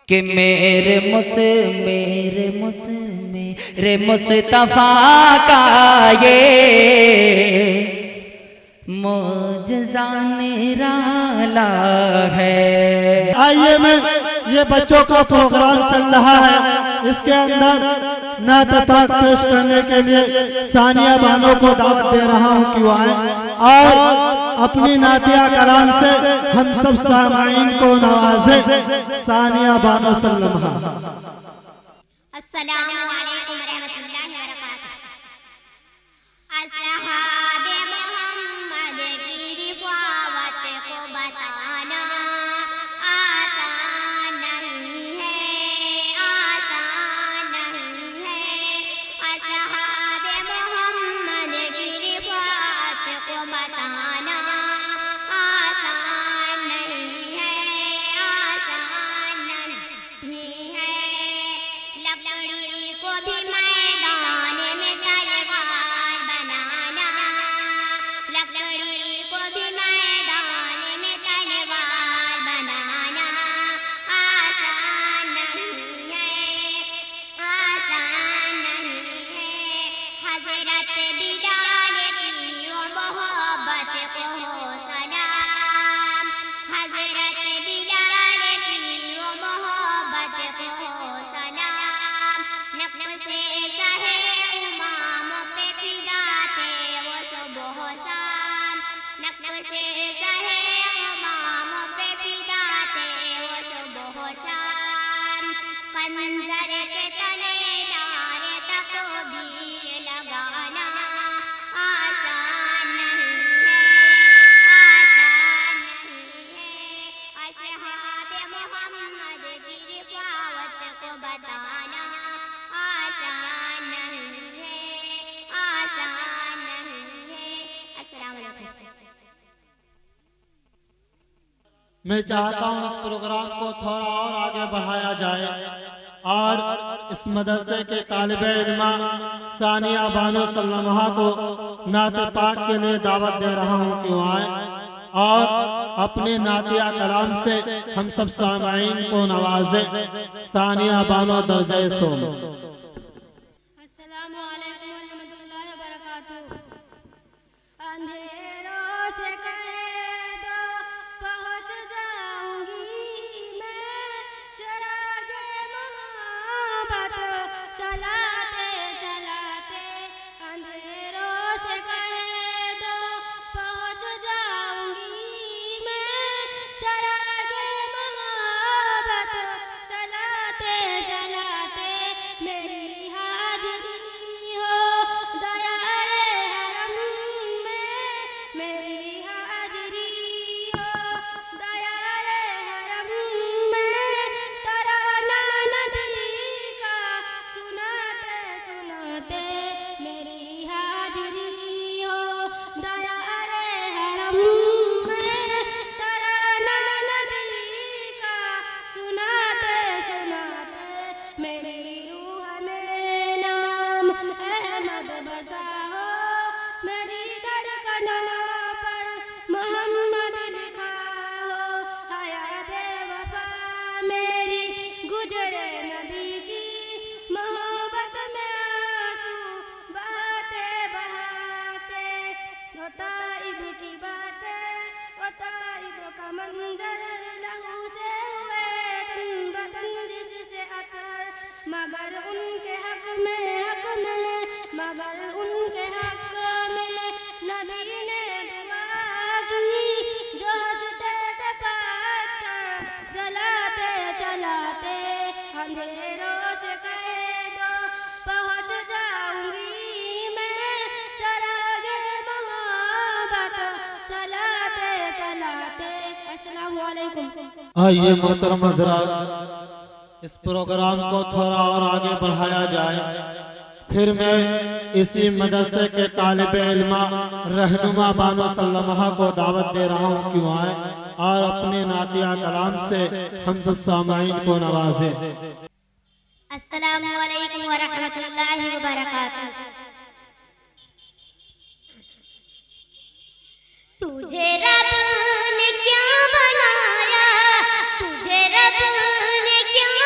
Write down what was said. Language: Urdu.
کہ میرے مصطفیٰ کا یہ معجزہ نرالا ہے۔ آئیے میں یہ بچوں کا پروگرام چل رہا ہے، اس کے اندر نعت پاک پیش کرنے کے لیے ثانیہ بانو کو دعوت دے رہا ہوں کہ وہ آئیں اور اپنی نعتیہ کلام سے ہم سب سامعین کو نوازیں۔ ثانیہ بانو سلمہ۔ السلام علیکم ورحمۃ اللہ وبرکاتہ۔ اصحاب محمد کی رفاوت کو بتانا آسان نہیں ہے، آسان نہیں ہے۔ اصحاب محمد کی رفاوت کو بتانا آسان نہیں ہے، آسان نہیں ہے۔ لکڑی کو بھی میدان میں تلوار بنانا، لکڑی کو بھی میدان میں تلوار بنانا آسان نہیں ہے، آسان نہیں ہے۔ حضرت بلال کی وہ محبت کو ہو سلام، حضرت بلال کی وہ محبت کو ہو سلام۔ نقص سہے امام پہ فدا تھے وہ صبح و شام، نقص سہے امام پہ فدا تھے وہ صبح و شام۔ خنجر کے تلے نعرے تکبیر لگانا آسان نہیں ہے، آسان نہیں ہے۔ اصحاب محمد کی رفاوت کو بتانا آسان نہیں ہے، آسان نہیں ہے۔ السلام علیکم۔ میں چاہتا ہوں اس پروگرام کو تھوڑا اور آگے بڑھایا جائے اور اس مدرسے کے طالب علمہ ثانیہ بانو سلمہ کو نعت پاک کے لیے دعوت دے رہا ہوں کہ وہ آئیں اور اپنے نعتیہ کلام سے ہم سب سامعین کو نوازیں۔ ثانیہ بانو درجہ سوم۔ السلام علیکم ورحمۃ اللہ وبرکاتہ۔ اندھیروں سے کہہ دو پہنچ جاؤں گی میں، چراغ محبت چلاتے چلاتے۔ اندھیروں سے کہہ دو پہنچ جاؤں گی میں، چراغ محبت چلاتے چلاتے۔ میری حاضری ہو دیارے حرم میں، میری حاضری ہو دیارے حرم میں۔ ترانہ نبی کا سناتے سناتے، میری حاضری ہو دیارے حرم میں۔ ترانہ نبی کا سناتے سناتے، میری روح میں نام احمد بسا ہو، میری دھڑکنوں پر محمد لکھا ہو۔ حیا بے وفا میری گزرے نبی کی محبت میں آنسو بہاتے بہاتے۔ وہ طائب کی باتیں، وہ طائب کا منظر، لہو سے ہوئے تن بدن جس سے اطہر۔ مگر ان کے حق میں، حق میں، مگر ان کے حق میں نبی نے دعا کی، جو ہنستے تھے پتھر جلاتے چلاتے۔ اندھیروں سے کہہ دو پہنچ جاؤں گی میں، چراغ محبت چلاتے چلاتے۔ السلام علیکم۔ آئیے محترم حضرات اس پروگرام کو تھوڑا اور آگے بڑھایا جائے۔ پھر میں اسی مدرسے کے طالب علمہ رہنما بانو سلمہ کو دعوت دے رہا ہوں کہ وہ آئیں اور اپنے نعتیہ کلام سے ہم سب سامعین کو نوازیں۔ السلام علیکم ورحمۃ اللہ وبرکاتہ۔ تجھے رب نے کیا بنایا، تجھے رب نے کیا